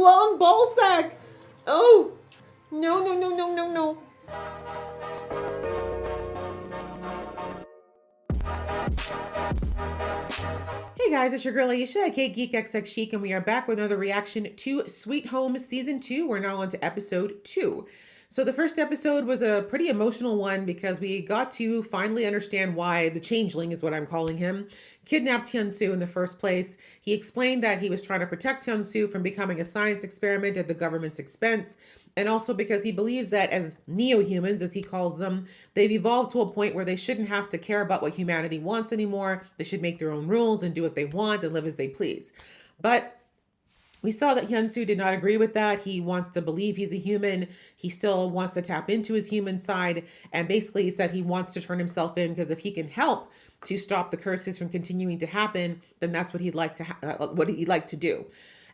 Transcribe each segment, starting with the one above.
long ball sack. Oh, no, no, no, no, no, no. Hey guys, it's your girl Aisha, aka Geek XX Chic, and we are back with another reaction to Sweet Home Season 2. We're now on to episode 2. So the first episode was a pretty emotional one because we got to finally understand why the changeling, is what I'm calling him, kidnapped Hyunsu in the first place. He explained that he was trying to protect Hyunsu from becoming a science experiment at the government's expense, and also because he believes that as neo-humans, as he calls them, they've evolved to a point where they shouldn't have to care about what humanity wants anymore. They should make their own rules and do what they want and live as they please. But we saw that Hyunsu did not agree with that. He wants to believe he's a human. He still wants to tap into his human side. And basically he said he wants to turn himself in because if he can help to stop the curses from continuing to happen, then that's what he'd like to do.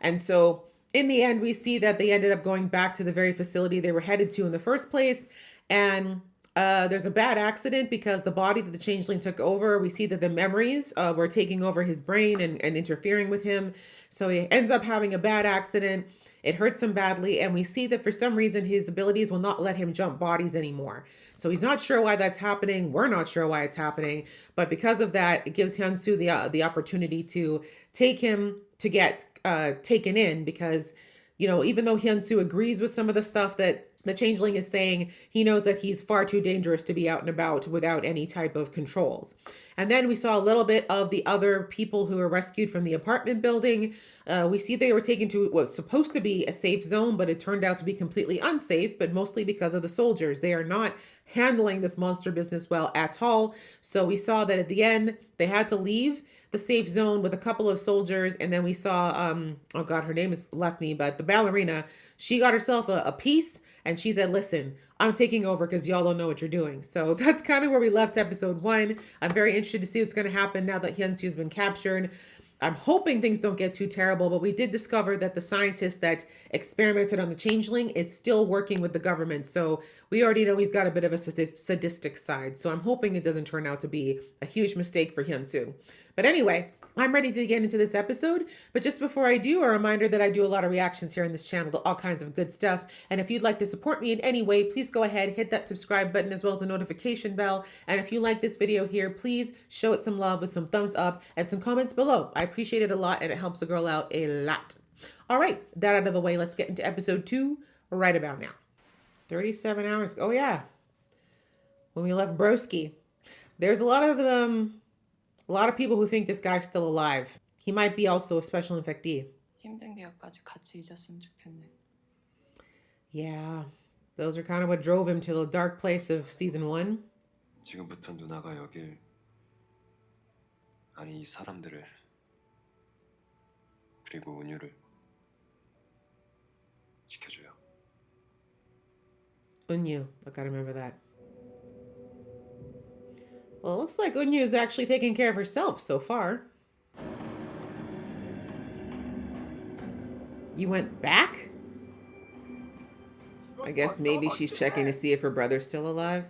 And so in the end, we see that they ended up going back to the very facility they were headed to in the first place. And there's a bad accident because the body that the changeling took over, we see that the memories were taking over his brain and interfering with him. So he ends up having a bad accident. It hurts him badly. And we see that for some reason, his abilities will not let him jump bodies anymore. So he's not sure why that's happening. We're not sure why it's happening. But because of that, it gives Hyunsu the opportunity to take him to get taken in because, you know, even though Hyunsu agrees with some of the stuff that the changeling is saying, he knows that he's far too dangerous to be out and about without any type of controls. And then we saw a little bit of the other people who were rescued from the apartment building. We see they were taken to what was supposed to be a safe zone, but it turned out to be completely unsafe, but mostly because of the soldiers. They are not handling this monster business well at all. So we saw that at the end, they had to leave the safe zone with a couple of soldiers. And then we saw, oh God, her name has left me, but the ballerina, she got herself a piece. And she said, listen, I'm taking over because y'all don't know what you're doing. So that's kind of where we left episode 1. I'm very interested to see what's going to happen now that Hyunsu has been captured. I'm hoping things don't get too terrible, but we did discover that the scientist that experimented on the changeling is still working with the government. So we already know he's got a bit of a sadistic side. So I'm hoping it doesn't turn out to be a huge mistake for Hyunsu. But anyway, I'm ready to get into this episode, but just before I do, a reminder that I do a lot of reactions here on this channel to all kinds of good stuff. And if you'd like to support me in any way, please go ahead, hit that subscribe button as well as the notification bell. And if you like this video here, please show it some love with some thumbs up and some comments below. I appreciate it a lot and it helps the girl out a lot. All right, that out of the way, let's get into episode 2 right about now. 37 hours. Oh yeah. When we left Broski. There's a lot of people who think this guy's still alive. He might be also a special infectee. 힘든 기억까지 같이 잊었으면 좋겠네. Yeah, those are kind of what drove him to the dark place of season 1. 지금부터 누나가 여길, 아니 이 사람들을, 그리고 은유를 지켜줘요. Unyu, I gotta remember that. Well, it looks like Unyu is actually taking care of herself so far. You went back? I guess maybe she's checking to see if her brother's still alive.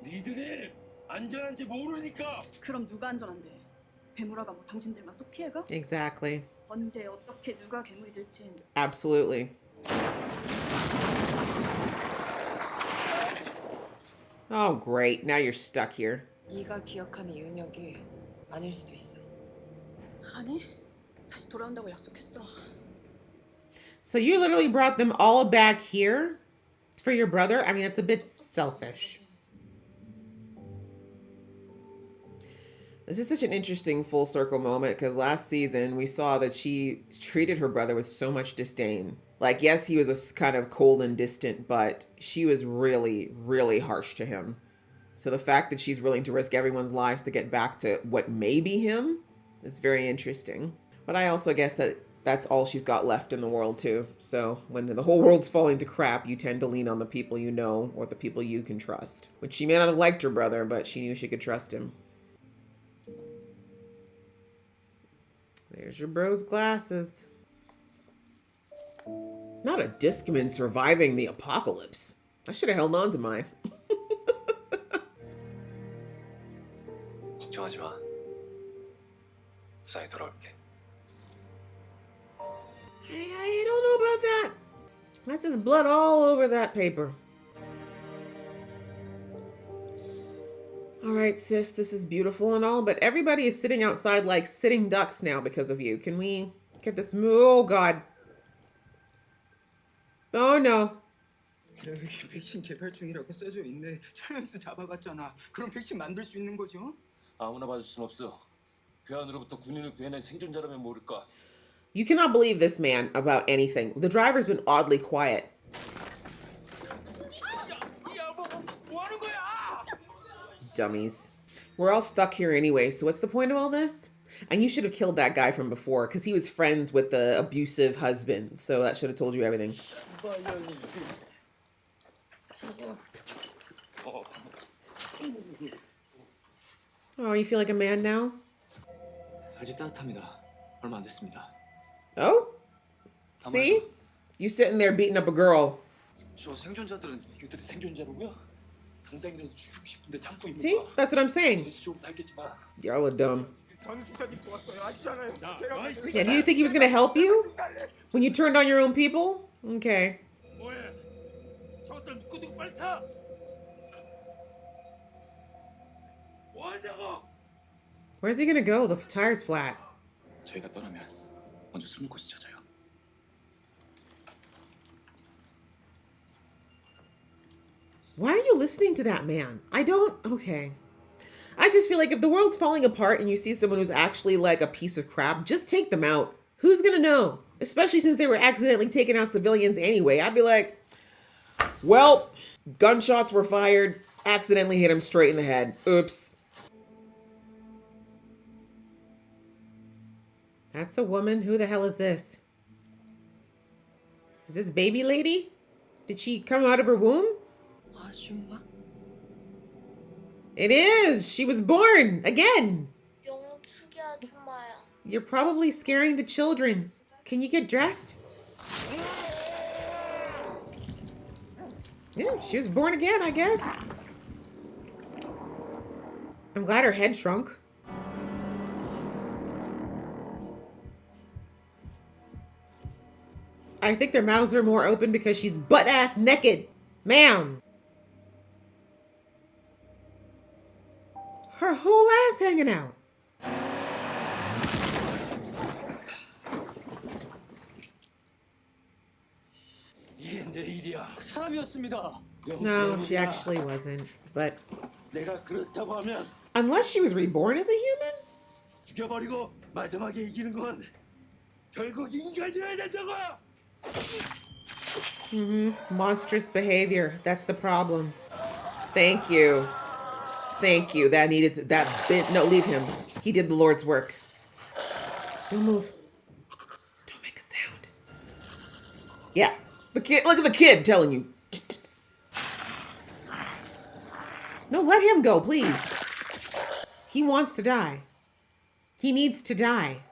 니들이 안전한지 모르니까. 그럼 누가 안전한데? 괴물아가 뭐 당신들만 속 피해가? Exactly. 언제 어떻게 누가 괴물이 될진. Absolutely. Oh, great. Now you're stuck here. 네가 기억하는 이 은혁이 아닐 수도 있어. 아니, 다시 돌아온다고 약속했어. So you literally brought them all back here for your brother? I mean, that's a bit selfish. This is such an interesting full circle moment because last season we saw that she treated her brother with so much disdain. Like, yes, he was a kind of cold and distant, but she was really, really harsh to him. So the fact that she's willing to risk everyone's lives to get back to what may be him is very interesting. But I also guess that that's all she's got left in the world too. So when the whole world's falling to crap, you tend to lean on the people you know or the people you can trust. Which she may not have liked her brother, but she knew she could trust him. There's your bro's glasses. Not a Discman surviving the apocalypse. I should have held on to mine. 걱정하지 마. 무사히 돌아올게. I don't know about that. That's his blood all over that paper. All right, sis, this is beautiful and all, but everybody is sitting outside like sitting ducks now because of you. Can we get this? Oh, God. Oh, no. 여기 백신 개발 중이라고 써져 있네. 차연스 잡아갔잖아. 그럼 백신 만들 수 있는 거죠? 아무나 받을 순 없어. 괴한으로부터 군인을 구해낸 생존자라면 모를까. You cannot believe this man about anything. The driver's been oddly quiet. 뭐 하는 거야? Dummies. We're all stuck here anyway, so what's the point of all this? And you should have killed that guy from before, because he was friends with the abusive husband, so that should have told you everything. Oh, you feel like a man now? 아직 따뜻합니다. 얼마 안 됐습니다. Oh? See? You sitting there beating up a girl. 저 생존자들은 이들이 생존자로고요. 당장이라도 죽이고 싶은데 참고 있는 See? 거야. That's what I'm saying. 제시 좀 살겠지만. Y'all are dumb. 저는 주사님 도왔어요. 아시잖아요. Yeah, did you think he was gonna help you? When you turned on your own people? Okay. 뭐해? 저것들 묶어두고 빨리 타. 뭐 하자고? Where's he gonna go? The tire's flat. 저희가 떠나면 먼저 숨을 곳을 찾아요. Why are you listening to that man? I don't. Okay. I just feel like if the world's falling apart and you see someone who's actually like a piece of crap, just take them out. Who's gonna know? Especially since they were accidentally taking out civilians anyway. I'd be like, well, gunshots were fired, accidentally hit him straight in the head. Oops. That's a woman. Who the hell is this? Is this baby lady? Did she come out of her womb? 아줌마? It is. She was born again. 영숙이 아줌마야. You're probably scaring the children. Can you get dressed? Yeah, she was born again, I guess. I'm glad her head shrunk. I think their mouths are more open because she's butt-ass naked. Ma'am. Her whole ass hanging out. 이게 내 일이야. 사람이었습니다. No, she actually wasn't. But 내가 그렇다고 하면 unless she was reborn as a human? 죽여버리고 마지막에 이기는 건 결국 인간이어야 된다고. Monstrous behavior. That's the problem. Thank you. Thank you. That needed to, that bit. No, leave him. He did the Lord's work. Don't move. Don't make a sound. Yeah. The kid. Look at the kid telling you. No, let him go, please. He wants to die. He needs to die.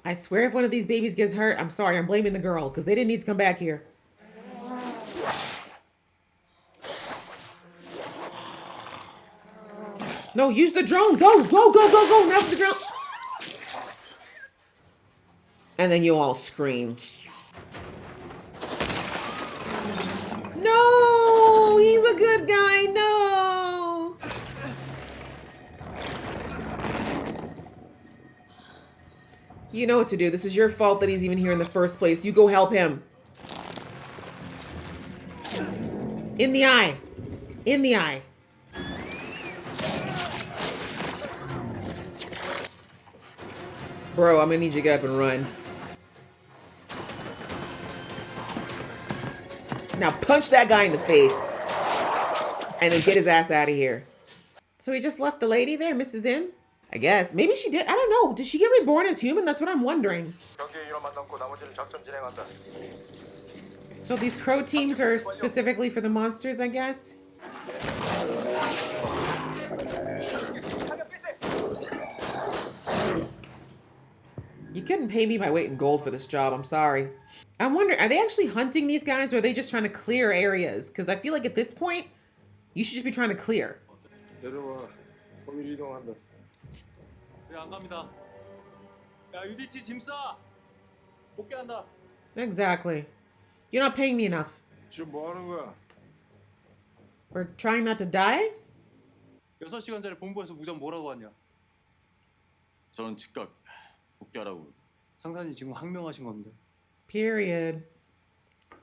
I swear if one of these babies gets hurt, I'm sorry, I'm blaming the girl because they didn't need to come back here. No, use the drone. Go, go, go, go, go. Now for the drone. And then you all scream. No, he's a good guy. No. You know what to do. This is your fault that he's even here in the first place. You go help him. In the eye. In the eye. Bro, I'm gonna need you to get up and run. Now punch that guy in the face. And then get his ass out of here. So he just left the lady there, Mrs. M? I guess. Maybe she did. I don't know. Did she get reborn as human? That's what I'm wondering. So these crow teams are specifically for the monsters, I guess? You couldn't pay me my weight in gold for this job. I'm sorry. I'm wondering, are they actually hunting these guys or are they just trying to clear areas? Because I feel like at this point, you should just be trying to clear. 내려와. 거기로 이동한다. 안 갑니다. 야 UDT 짐 싸. 복귀한다. Exactly. You're not paying me enough. 지금 뭐 하는 거야? We're trying not to die? 6시간짜리 본부에서 무전 뭐라고 하냐? 저는 즉각 복귀하라고. 상사님 지금 항명하신 건데. Period.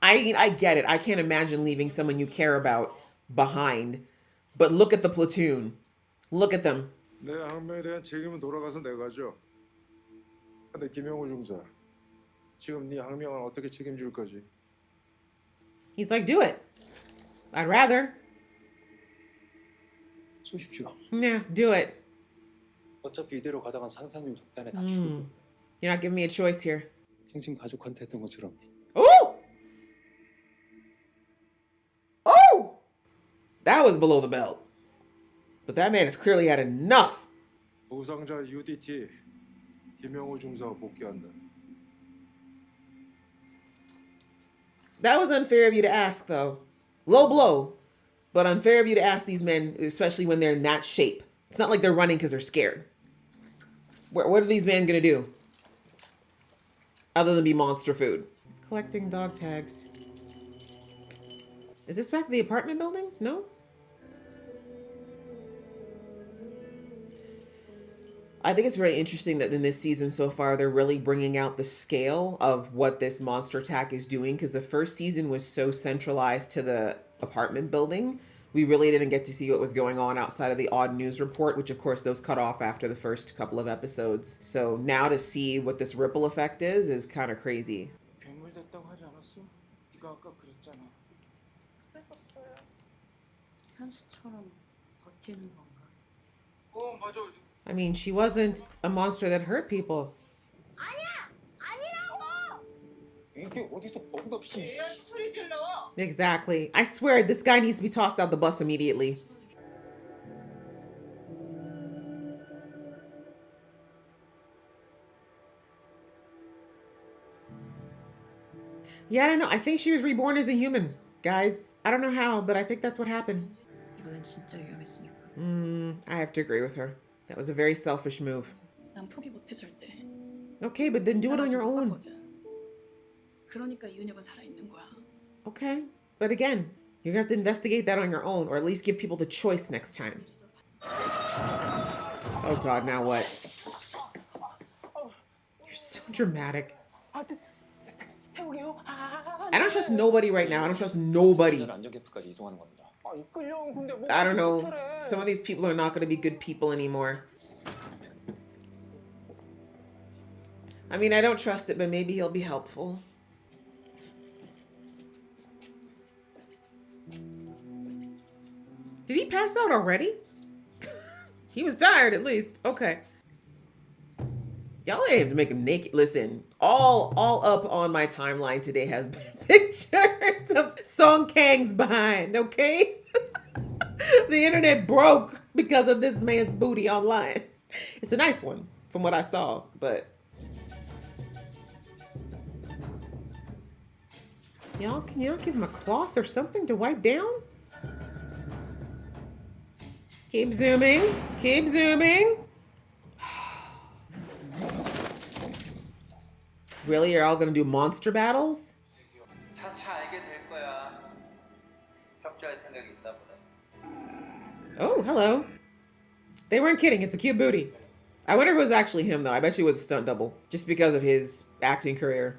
I get it. I can't imagine leaving someone you care about behind. But look at the platoon. Look at them. 내 항명에 대한 책임은 돌아가서 내가 져. 근데 김영우 중사, 지금 네 항명은 어떻게 책임질 거지? He's like, do it. I'd rather. 쏘십시오. Yeah, do it. 어차피 이대로 가다간 상사님 독단에 다 죽을 겁니다. You're not giving me a choice here. 행진 가족한테 했던 것처럼 Oh! Oh! That was below the belt. But that man has clearly had enough. 부상자 UDT 김영우 중사 복귀한다. That was unfair of you to ask, though. Low blow, but unfair of you to ask these men, especially when they're in that shape. It's not like they're running because they're scared. What are these men gonna do? Other than be monster food. He's collecting dog tags. Is this back to the apartment buildings? No? I think it's very interesting that in this season so far, they're really bringing out the scale of what this monster attack is doing, because the first season was so centralized to the apartment building. We really didn't get to see what was going on outside of the odd news report, which of course those cut off after the first couple of episodes. So now to see what this ripple effect is kind of crazy. 괴물 됐다고 하지 않았어? 네가 아까 그랬잖아. 그랬었어요. 현수처럼 버티는 건가? 맞아. I mean, she wasn't a monster that hurt people. 아니야! 아니라고! 이게 어디서 버릇없이? 소리 질러! Exactly. I swear this guy needs to be tossed out the bus immediately. Yeah, I don't know. I think she was reborn as a human, guys. I don't know how, but I think that's what happened. 이번엔 진짜 위험했으니까. I have to agree with her. That was a very selfish move. 난 포기 못해 절대. Okay, but then do it on your own. 똑같거든. 그러니까 이은혁은 살아있는 거야. Okay. But again, you're gonna have to investigate that on your own, or at least give people the choice next time. Oh God, now what? You're so dramatic. I don't trust nobody right now. I don't trust nobody. 안전개표까지 이송하는 겁니다. 이끌려면 근데 뭐 I don't know. Some of these people are not gonna be good people anymore. I mean, I don't trust it, but maybe he'll be helpful. Did he pass out already? He was tired at least. Okay. Y'all ain't have to make him naked. Listen, all up on my timeline today has been pictures of Song Kang's behind, okay? The internet broke because of this man's booty online. It's a nice one from what I saw, but can y'all give him a cloth or something to wipe down? Keep zooming. Keep zooming. Really? You're all gonna do monster battles? 차차 알게 될 거야. 협조할 생각이 있다 보네. Oh, hello. They weren't kidding. It's a cute booty. I wonder if it was actually him, though. I bet you it was a stunt double, just because of his acting career.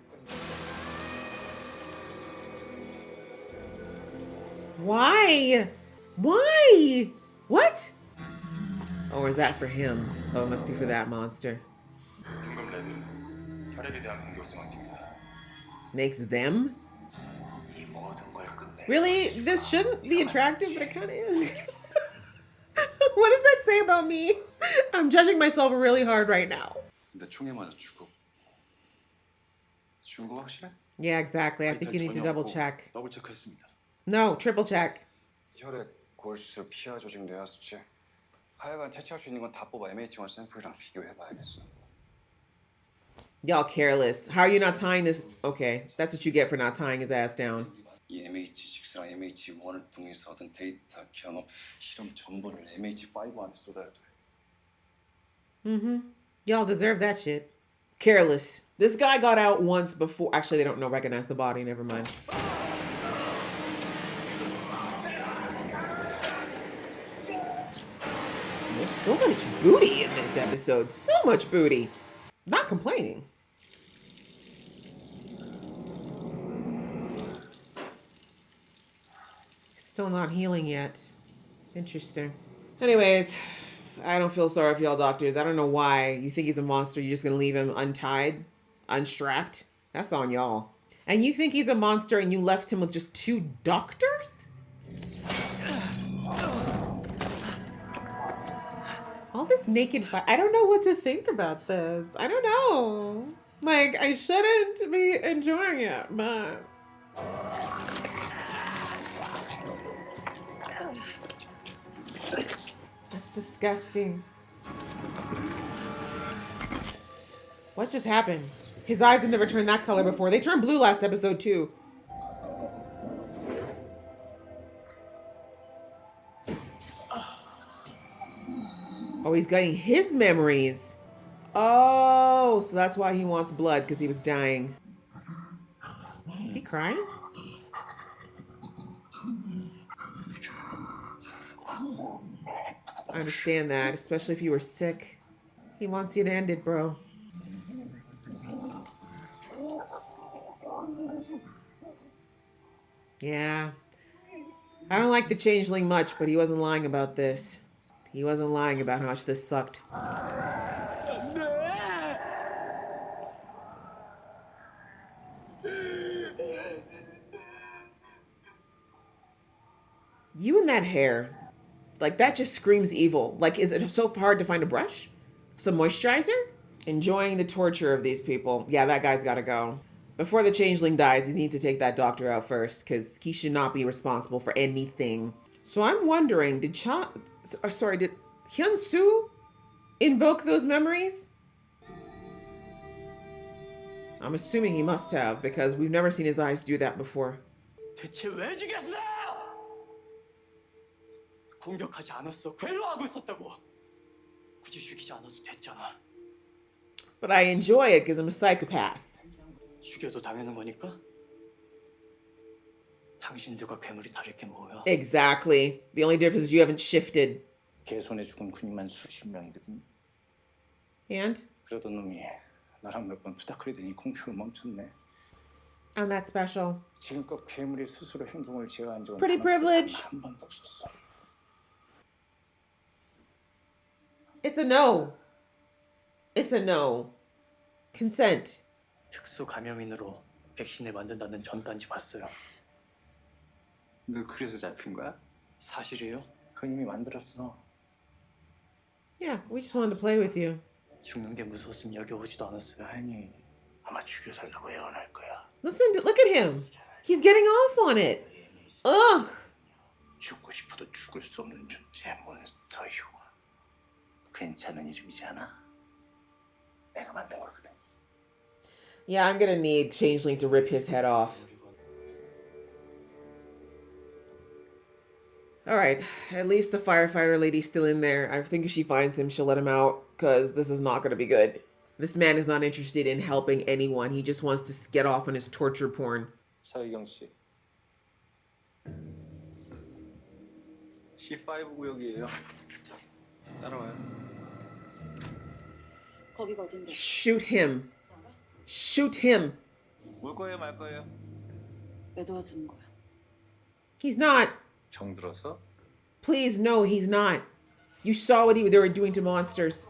Why? Why? What? Oh, or is that for him? Oh, it must be for that monster. 긴급 레드. 혈액에 대한 공격성한 깁니다. Makes them? 이 모든 걸 끝내. Really? This shouldn't be attractive, but it kind of is. What does that say about me? I'm judging myself really hard right now. 근데 총에 맞아 죽어. 죽은 거 확실해? Yeah, exactly. I think you need to double check. 더블 체크했습니다. No, triple check. 혈액, 골수, 피하 조직, 뇌하 수치. 하여간 채취할 수 있는 건 다 뽑아 MH1 샘플이랑 비교해봐야겠어. Y'all careless. How are you not tying this? Okay, that's what you get for not tying his ass down. 이 MH6랑 MH1을 통해서 얻은 데이터, 경험, 실험 전부를 MH5한테 쏟아야 돼. Y'all deserve that shit. Careless. This guy got out once before. Actually, they don't recognize the body. Never mind. There's so much booty in this episode. So much booty. Not complaining. Still not healing yet. Interesting. Anyways, I don't feel sorry for y'all doctors. I don't know why you think he's a monster. You're just gonna leave him untied, unstrapped. That's on y'all. And you think he's a monster and you left him with just 2 doctors? All this naked fight. I don't know what to think about this. I don't know. Like, I shouldn't be enjoying it, but... That's disgusting. What just happened? His eyes have never turned that color before. They turned blue last episode too. Oh, he's getting his memories. Oh, so that's why he wants blood, because he was dying. Is he crying? I understand that, especially if you were sick. He wants you to end it, bro. Yeah. I don't like the changeling much, but he wasn't lying about this. He wasn't lying about how much this sucked. You and that hair. Like, that just screams evil. Like, is it so hard to find a brush? Some moisturizer? Enjoying the torture of these people. Yeah, that guy's gotta go. Before the changeling dies, he needs to take that doctor out first, because he should not be responsible for anything. So I'm wondering, did Hyun-soo invoke those memories? I'm assuming he must have, because we've never seen his eyes do that before. 대체 왜 죽였어? 공격하지 않았어. 괴로워하고 있었다고. 굳이 죽이지 않아도 됐잖아. But I enjoy it because I'm a psychopath. 죽여도 당하는 거니까? 당신들과 괴물이 다를 게 뭐야? Exactly. The only difference is you haven't shifted. 개손에 죽은 군인만 수십 명이거든. And? 그러던 놈이 나랑 몇 번 투닥거리더니 공격을 멈췄네. I'm that special. 지금껏 괴물이 스스로 행동을 제어한 적은 Pretty privilege. 한 번도 없었어. It's a no. It's a no. Consent. 특수 감염인으로 백신을 만든다는 전단지 봤어요. 너 그래서 잡힌 거야? 사실이에요? 그건 이미 만들었어. Yeah, we just wanted to play with you. 죽는 게 무서웠으면 여기 오지도 않았어요. 아니, 아마 죽여살라고 애원할 거야. Listen, look at him. He's getting off on it. Ugh. 죽고 싶어도 죽을 수 없는 존재 몬스터 휴. 괜찮은 이름이지 않아? 내가 만든 거거든. Yeah, I'm gonna need Changeling to rip his head off. Alright, at least the firefighter lady's still in there. I think if she finds him, she'll let him out, because this is not gonna be good. This man is not interested in helping anyone. He just wants to get off on his torture porn. 서희경 씨. C5 구역이에요. 따라와요. 거기가 어딘데? Shoot him. Shoot him. 올 거예요, 말 거예요? 왜 도와주는 거야? He's not. 정들어서? Please, no, he's not. You saw what they were doing to monsters.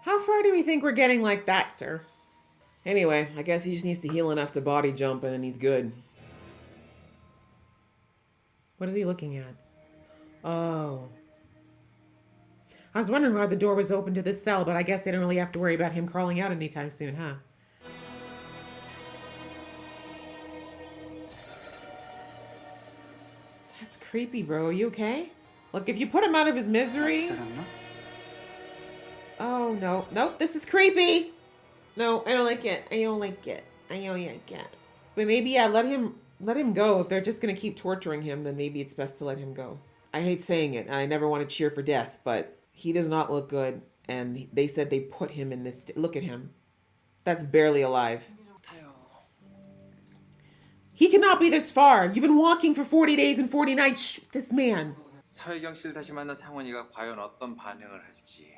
How far do we think we're getting like that, sir? Anyway, I guess he just needs to heal enough to body jump and then he's good. What is he looking at? Oh. I was wondering why the door was open to this cell, but I guess they don't really have to worry about him crawling out anytime soon, huh? That's creepy, bro. Are you okay? Look, if you put him out of his misery... Oh, no. Nope, this is creepy. No, I don't like it. I don't like it. I don't like it. But maybe, yeah, let him go. If they're just going to keep torturing him, then maybe it's best to let him go. I hate saying it, and I never want to cheer for death, but he does not look good. And they said they put him in this. Look at him. That's barely alive. He cannot be this far. You've been walking for 40 days and 40 nights. This man. 서혜경 씨를 다시 만난 상원이가 과연 어떤 반응을 할지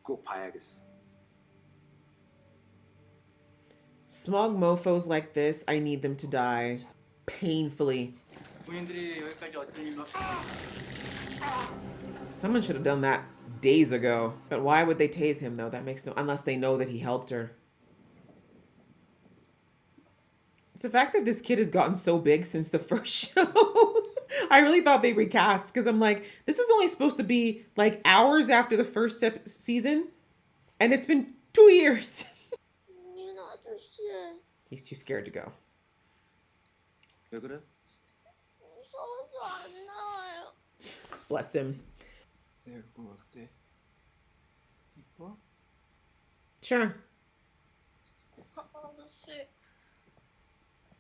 꼭 봐야겠어. Smug mofos like this, I need them to die. Painfully. 군인들이 여기까지 어떤 일로? Someone should have done that days ago. But why would they tase him though? That makes no... Unless they know that he helped her. It's the fact that this kid has gotten so big since the first show. I really thought they recast because I'm like, this is only supposed to be like hours after the first season. And it's been 2 years. 윤 아저씨 He's too scared to go. 왜 그래? 무서워서 안 나와요. Bless him. 내 얼굴 어때? 이뻐? Sure. 아저씨.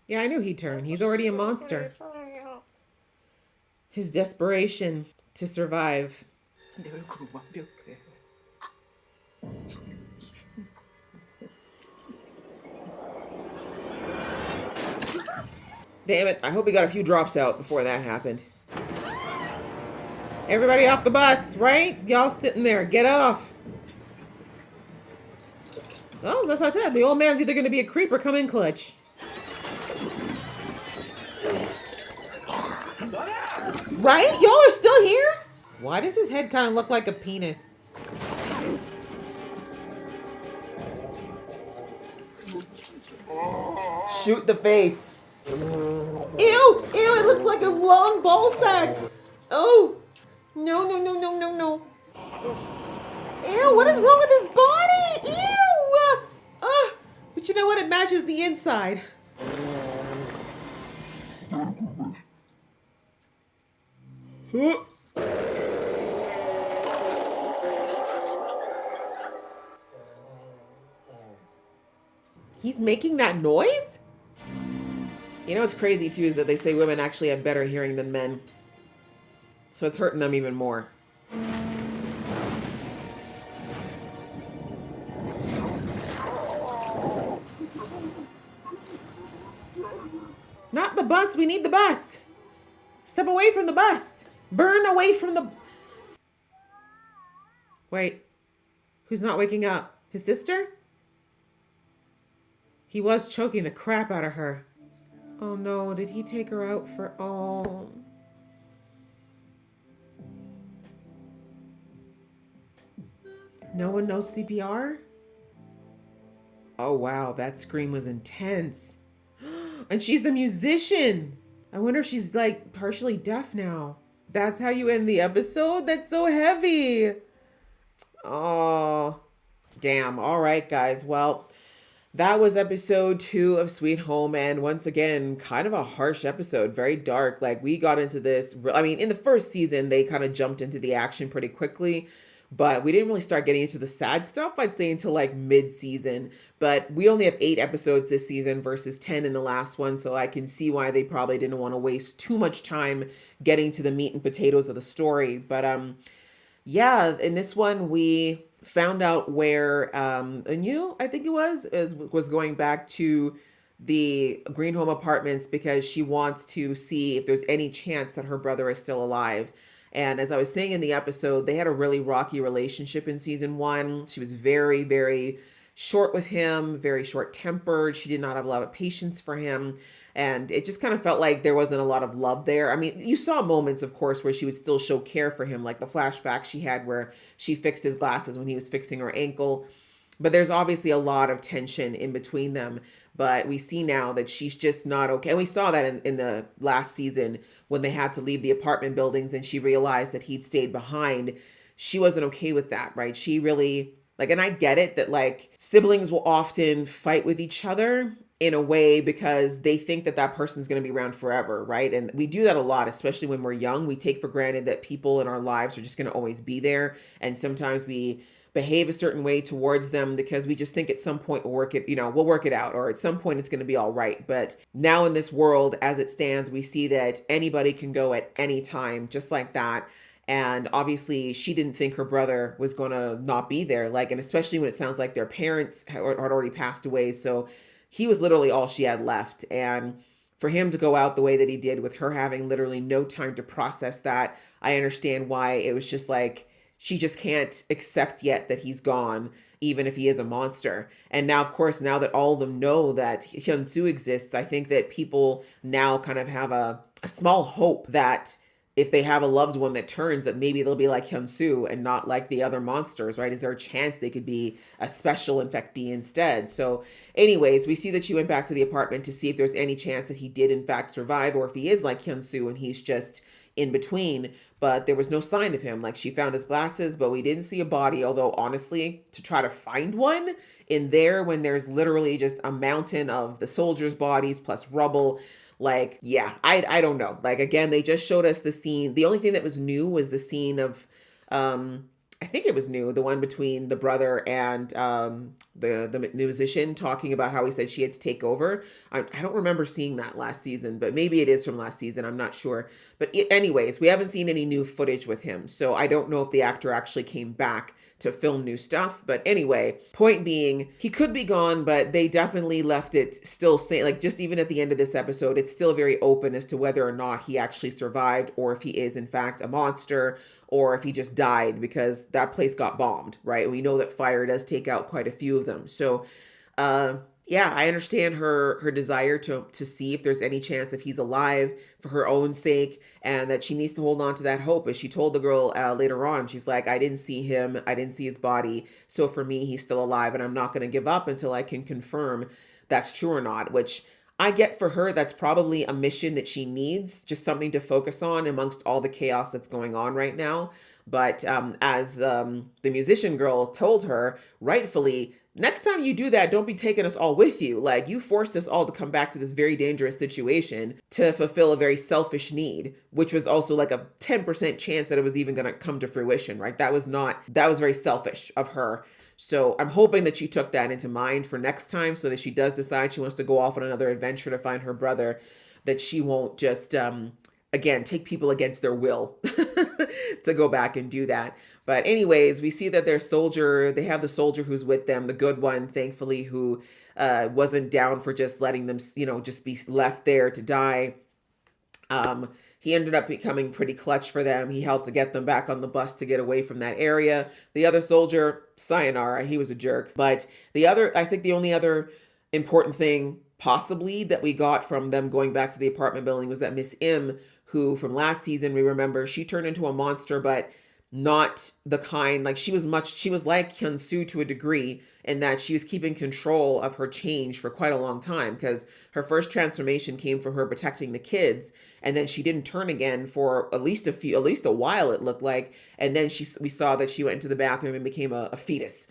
Yeah, I knew he'd turn. He's already a monster. 이상해요. His desperation to survive. 내 얼굴은 완벽해. Damn it. I hope he got a few drops out before that happened. Everybody off the bus, right? Y'all sitting there. Get off. Oh, that's like that. The old man's either going to be a creep or come in clutch. Right? Y'all are still here? Why does his head kind of look like a penis? Shoot the face. Ew! Ew, it looks like a long ball sack. Oh! No, no, no, no, no, no. Ew, what is wrong with his body? Ew! But you know what? It matches the inside. He's making that noise? You know what's crazy too is that they say women actually have better hearing than men. So it's hurting them even more. Not the bus, we need the bus. Step away from the bus. Burn away from the... Wait, who's not waking up? His sister? He was choking the crap out of her. Oh no, did he take her out for... Oh. No one knows CPR? Oh wow, that scream was intense. And she's the musician. I wonder if she's like partially deaf now. That's how you end the episode? That's so heavy. Oh, damn. All right, guys. Well, that was episode 2 of Sweet Home. And once again, kind of a harsh episode, very dark. Like we got into this, I mean, in the first season, they kind of jumped into the action pretty quickly. But we didn't really start getting into the sad stuff, I'd say, until like mid-season. But we only have 8 episodes this season versus 10 in the last one. So I can see why they probably didn't want to waste too much time getting to the meat and potatoes of the story. But yeah, in this one, we found out where Anu, I think it was going back to the Green Home Apartments because she wants to see if there's any chance that her brother is still alive. And as I was saying in the episode, they had a really rocky relationship in season 1. She was very, very short with him, very short-tempered. She did not have a lot of patience for him. And it just kind of felt like there wasn't a lot of love there. I mean, you saw moments, of course, where she would still show care for him, like the flashback she had where she fixed his glasses when he was fixing her ankle. But there's obviously a lot of tension in between them. But we see now that she's just not okay. And we saw that in the last season when they had to leave the apartment buildings and she realized that he'd stayed behind. She wasn't okay with that, right? She really, like, and I get it that like siblings will often fight with each other in a way because they think that that person's going to be around forever, right? And we do that a lot, especially when we're young. We take for granted that people in our lives are just going to always be there. And sometimes we behave a certain way towards them because we just think at some point we'll work it out, or at some point it's going to be all right. But now in this world as it stands, we see that anybody can go at any time, just like that. And obviously she didn't think her brother was going to not be there, like, and especially when it sounds like their parents had already passed away. So he was literally all she had left. And for him to go out the way that he did, with her having literally no time to process that, I understand why it was just like, she just can't accept yet that he's gone, even if he is a monster. And now, of course, now that all of them know that Hyun-soo exists, I think that people now kind of have a small hope that if they have a loved one that turns, that maybe they'll be like Hyun-soo and not like the other monsters, right? Is there a chance they could be a special infectee instead? So anyways, we see that she went back to the apartment to see if there's any chance that he did in fact survive, or if he is like Hyun-soo and he's just in between. But there was no sign of him. Like, she found his glasses, but we didn't see a body. Although honestly, to try to find one in there when there's literally just a mountain of the soldiers' bodies plus rubble, like, yeah, I don't know. Like, again, they just showed us the scene. The only thing that was new was the scene of, I think it was new, the one between the brother and the musician talking about how he said she had to take over. I don't remember seeing that last season, but maybe it is from last season. I'm not sure. But anyways, we haven't seen any new footage with him. So I don't know if the actor actually came back to film new stuff. But anyway, point being, he could be gone, but they definitely left it still saying, like, just even at the end of this episode, it's still very open as to whether or not he actually survived, or if he is in fact a monster, or if he just died, because that place got bombed, right? We know that fire does take out quite a few of them. So, yeah, I understand her desire to see if there's any chance if he's alive for her own sake, and that she needs to hold on to that hope. As she told the girl later on, she's like, I didn't see him, I didn't see his body, so for me, he's still alive, and I'm not going to give up until I can confirm that's true or not, which I get for her. That's probably a mission that she needs, just something to focus on amongst all the chaos that's going on right now. But as the musician girl told her, rightfully, next time you do that, don't be taking us all with you. Like, you forced us all to come back to this very dangerous situation to fulfill a very selfish need, which was also like a 10% chance that it was even going to come to fruition, right? That was very selfish of her. So I'm hoping that she took that into mind for next time, so that she does decide she wants to go off on another adventure to find her brother, that she won't just, again, take people against their will to go back and do that. But anyways, we see that they have the soldier who's with them, the good one, thankfully, who wasn't down for just letting them, just be left there to die. He ended up becoming pretty clutch for them. He helped to get them back on the bus to get away from that area. The other soldier, sayonara, he was a jerk. But I think the only other important thing possibly that we got from them going back to the apartment building was that Miss Im, who from last season, we remember, she turned into a monster, but not the kind, like, she was like Hyun-soo to a degree, in that she was keeping control of her change for quite a long time, because her first transformation came from her protecting the kids, and then she didn't turn again for at least a while, it looked like. And then we saw that she went into the bathroom and became a fetus.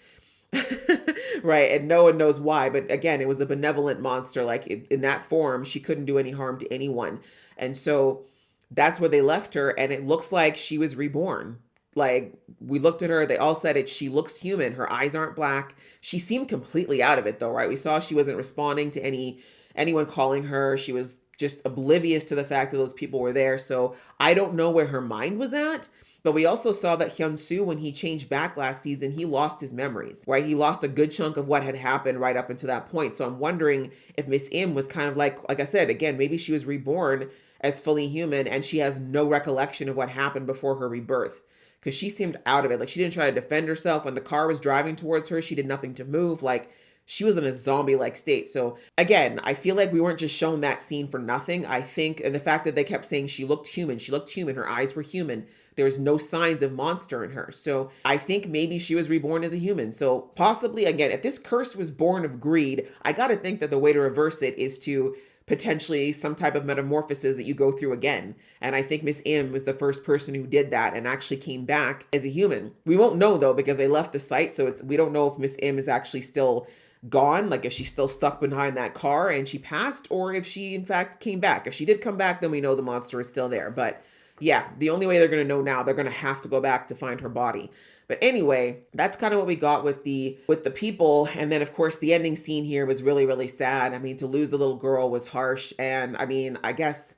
Right, and no one knows why, but again, it was a benevolent monster. Like, in that form, she couldn't do any harm to anyone. And so that's where they left her, and it looks like she was reborn. Like, we looked at her, they all said it, she looks human, her eyes aren't black. She seemed completely out of it though, right? We saw she wasn't responding to anyone calling her. She was just oblivious to the fact that those people were there. So I don't know where her mind was at. But we also saw that Hyun-soo, when he changed back last season, he lost his memories, right? He lost a good chunk of what had happened right up until that point. So I'm wondering if Miss Im was kind of like I said, again, maybe she was reborn as fully human and she has no recollection of what happened before her rebirth. Because she seemed out of it. Like, she didn't try to defend herself. When the car was driving towards her, she did nothing to move. Like, she was in a zombie-like state. So again, I feel like we weren't just shown that scene for nothing. I think, and the fact that they kept saying she looked human, her eyes were human. There was no signs of monster in her. So I think maybe she was reborn as a human. So possibly, again, if this curse was born of greed, I got to think that the way to reverse it is to potentially some type of metamorphosis that you go through again. And I think Miss Im was the first person who did that and actually came back as a human. We won't know though, because they left the site. So we don't know if Miss Im is actually still gone, like if she's still stuck behind that car and she passed, or if she in fact came back. If she did come back, then we know the monster is still there. But Yeah, the only way they're going to know now, they're going to have to go back to find her body. But anyway, that's kind of what we got with the people. And then of course the ending scene here was really, really sad. I mean, to lose the little girl was harsh. And I mean, I guess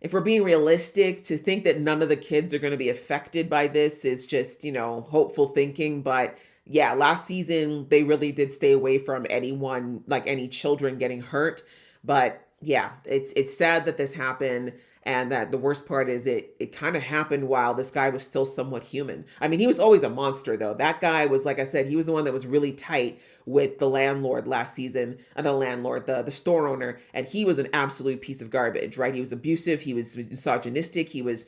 if we're being realistic, to think that none of the kids are going to be affected by this is just, hopeful thinking. But yeah, last season, they really did stay away from anyone, like any children getting hurt. But yeah, it's sad that this happened. And that the worst part is it kind of happened while this guy was still somewhat human. I mean, he was always a monster though. That guy was, like I said, he was the one that was really tight with the landlord last season. The landlord, the store owner. And he was an absolute piece of garbage, right? He was abusive. He was misogynistic. He was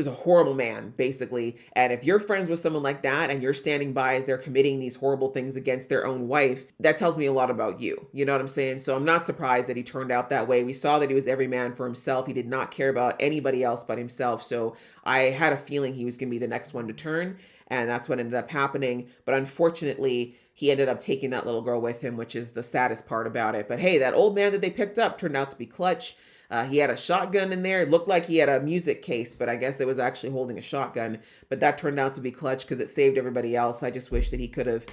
a horrible man, basically. And if you're friends with someone like that and you're standing by as they're committing these horrible things against their own wife, that tells me a lot about you. You know what I'm saying? So I'm not surprised that he turned out that way. We saw that he was every man for himself. He did not care about anybody else but himself. So I had a feeling he was going to be the next one to turn. And that's what ended up happening. But unfortunately, he ended up taking that little girl with him, which is the saddest part about it. But hey, that old man that they picked up turned out to be clutch. He had a shotgun in there. It looked like he had a music case, but I guess it was actually holding a shotgun. But that turned out to be clutch because it saved everybody else. I just wish that he could have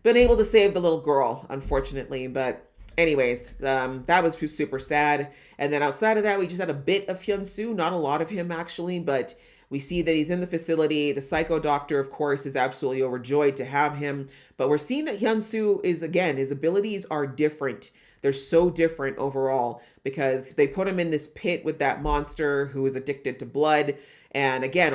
been able to save the little girl, unfortunately. But anyways, that was super sad. And then outside of that, we just had a bit of Hyun-soo. Not a lot of him, actually, but we see that he's in the facility. The psycho doctor, of course, is absolutely overjoyed to have him. But we're seeing that Hyun-soo is, again, his abilities are different. They're so different overall because they put him in this pit with that monster who is addicted to blood. And again,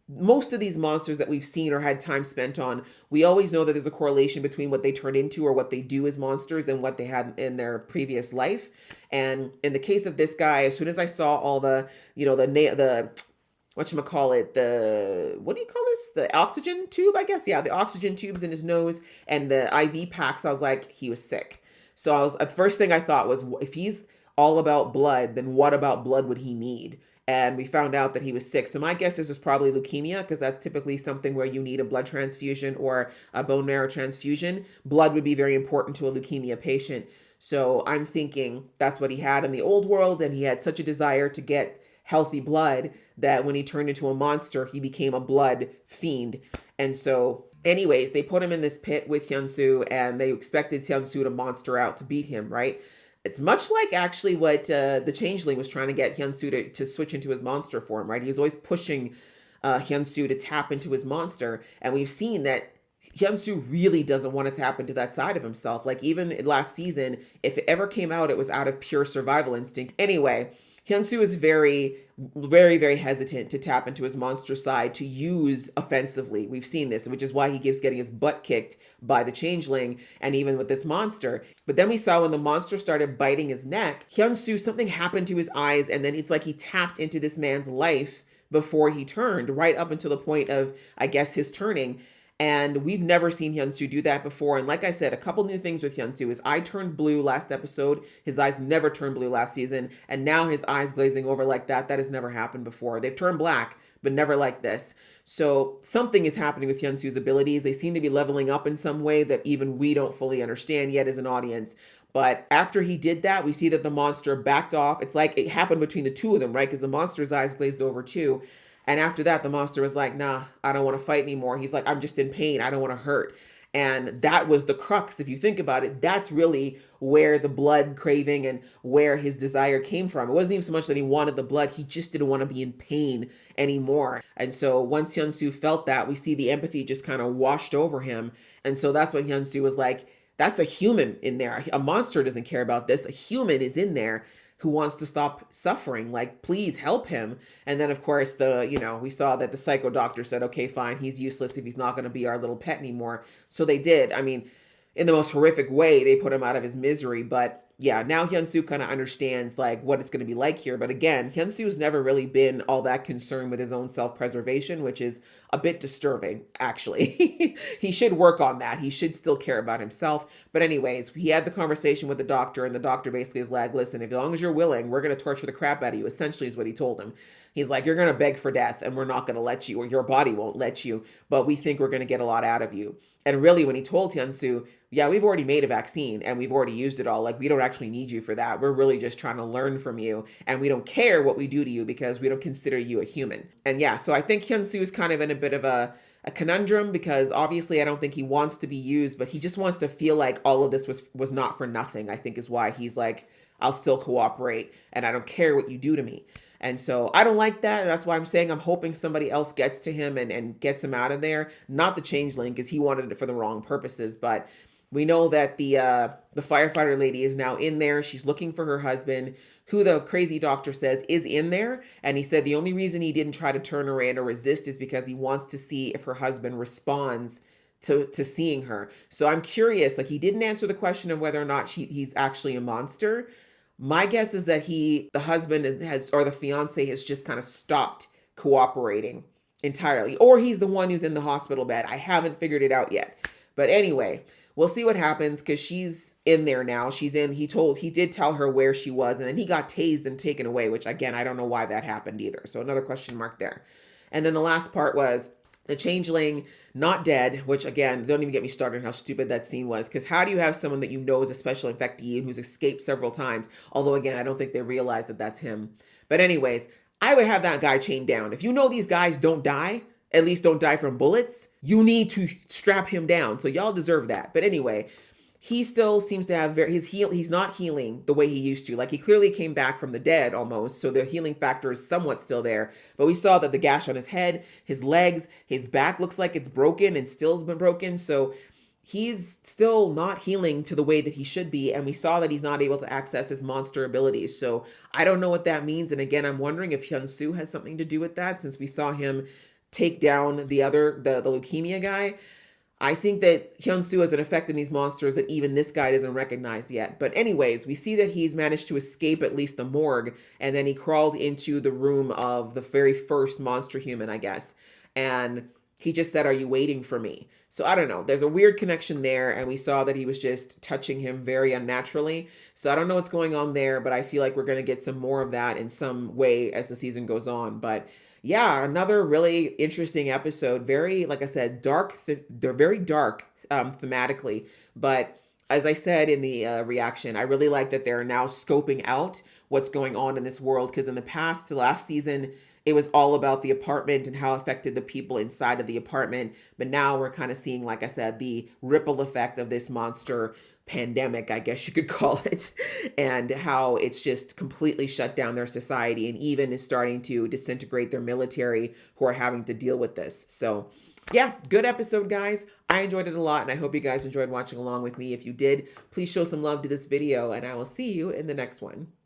most of these monsters that we've seen or had time spent on, we always know that there's a correlation between what they turn into or what they do as monsters and what they had in their previous life. And in the case of this guy, as soon as I saw all the whatchamacallit, what do you call this? The oxygen tube, I guess. Yeah, the oxygen tubes in his nose and the IV packs, I was like, he was sick. So the first thing I thought was, if he's all about blood, then what about blood would he need? And we found out that he was sick. So my guess is it's probably leukemia, because that's typically something where you need a blood transfusion or a bone marrow transfusion. Blood would be very important to a leukemia patient. So I'm thinking that's what he had in the old world. And he had such a desire to get healthy blood that when he turned into a monster, he became a blood fiend. And so anyways, they put him in this pit with Hyun-soo and they expected Hyun-soo to monster out to beat him, right? It's much like actually what the Changeling was trying to get Hyun-soo to switch into his monster form, right? He was always pushing Hyun-soo to tap into his monster. And we've seen that Hyun-soo really doesn't want to tap into that side of himself. Like even last season, if it ever came out, it was out of pure survival instinct. Anyway, Hyun-soo is very, very, very hesitant to tap into his monster side to use offensively. We've seen this, which is why he keeps getting his butt kicked by the Changeling and even with this monster. But then we saw when the monster started biting his neck, Hyun-soo, something happened to his eyes, and then it's like he tapped into this man's life before he turned, right up until the point of, I guess, his turning. And we've never seen Hyun-soo do that before. And like I said, a couple new things with Hyun-soo. His eye turned blue last episode. His eyes never turned blue last season. And now his eyes glazing over like that. That has never happened before. They've turned black, but never like this. So something is happening with Hyun-soo's abilities. They seem to be leveling up in some way that even we don't fully understand yet as an audience. But after he did that, we see that the monster backed off. It's like it happened between the two of them, right? Because the monster's eyes glazed over too. And after that, the monster was like, nah, I don't want to fight anymore. He's like, I'm just in pain. I don't want to hurt. And that was the crux. If you think about it, that's really where the blood craving and where his desire came from. It wasn't even so much that he wanted the blood. He just didn't want to be in pain anymore. And so once Hyun-soo felt that, we see the empathy just kind of washed over him. And so that's when Hyun-soo was like, that's a human in there. A monster doesn't care about this. A human is in there who wants to stop suffering. Like, please help him. And then of course we saw that the psycho doctor said, okay, fine, he's useless if he's not going to be our little pet anymore. So they did. I mean, in the most horrific way, they put him out of his misery. But yeah, now Hyun-soo kind of understands like what it's going to be like here. But again, Hyun-soo has never really been all that concerned with his own self-preservation, which is a bit disturbing, actually. He should work on that. He should still care about himself. But anyways, he had the conversation with the doctor, and the doctor basically is like, listen, as long as you're willing, we're going to torture the crap out of you, essentially is what he told him. He's like, you're going to beg for death, and we're not going to let you, or your body won't let you, but we think we're going to get a lot out of you. And really, when he told Hyun-soo, yeah, we've already made a vaccine and we've already used it all. Like, we don't actually need you for that. We're really just trying to learn from you, and we don't care what we do to you because we don't consider you a human. And yeah, so I think Hyun-soo is kind of in a bit of a conundrum, because obviously I don't think he wants to be used, but he just wants to feel like all of this was not for nothing, I think is why he's like, I'll still cooperate and I don't care what you do to me. And so I don't like that. That's why I'm saying I'm hoping somebody else gets to him and gets him out of there. Not the changeling, because he wanted it for the wrong purposes. But we know that the firefighter lady is now in there. She's looking for her husband, who the crazy doctor says is in there. And he said the only reason he didn't try to turn her in or resist is because he wants to see if her husband responds to seeing her. So I'm curious, like, he didn't answer the question of whether or not he's actually a monster. My guess is that the husband has, or the fiance has just kind of stopped cooperating entirely, or he's the one who's in the hospital bed. I haven't figured it out yet. But anyway, we'll see what happens, because she's in there now. He did tell her where she was, and then he got tased and taken away, which again, I don't know why that happened either. So another question mark there. And then the last part was the changeling not dead, which again, don't even get me started on how stupid that scene was, because how do you have someone that you know is a special infectee and who's escaped several times? Although again, I don't think they realize that that's him. But anyways, I would have that guy chained down. If you know these guys don't die, at least don't die from bullets, you need to strap him down. So y'all deserve that. But anyway, he still seems to have he's not healing the way he used to. Like, he clearly came back from the dead almost, so the healing factor is somewhat still there. But we saw that the gash on his head, his legs, his back looks like it's broken and still has been broken. So he's still not healing to the way that he should be. And we saw that he's not able to access his monster abilities. So I don't know what that means. And again, I'm wondering if Hyun-soo has something to do with that, since we saw him take down the leukemia guy. I think that Hyun-soo has an effect in these monsters that even this guy doesn't recognize yet. But anyways, we see that he's managed to escape at least the morgue, and then he crawled into the room of the very first monster human, I guess. And he just said, "Are you waiting for me?" So I don't know. There's a weird connection there, and we saw that he was just touching him very unnaturally. So I don't know what's going on there, but I feel like we're going to get some more of that in some way as the season goes on. But yeah, another really interesting episode. Very, like I said, they're very dark thematically. But as I said in the reaction, I really like that they're now scoping out what's going on in this world. Because in the past, the last season, it was all about the apartment and how it affected the people inside of the apartment. But now we're kind of seeing, like I said, the ripple effect of this monster pandemic, I guess you could call it, and how it's just completely shut down their society and even is starting to disintegrate their military, who are having to deal with this. So yeah, good episode, guys. I enjoyed it a lot, and I hope you guys enjoyed watching along with me. If you did, please show some love to this video, and I will see you in the next one.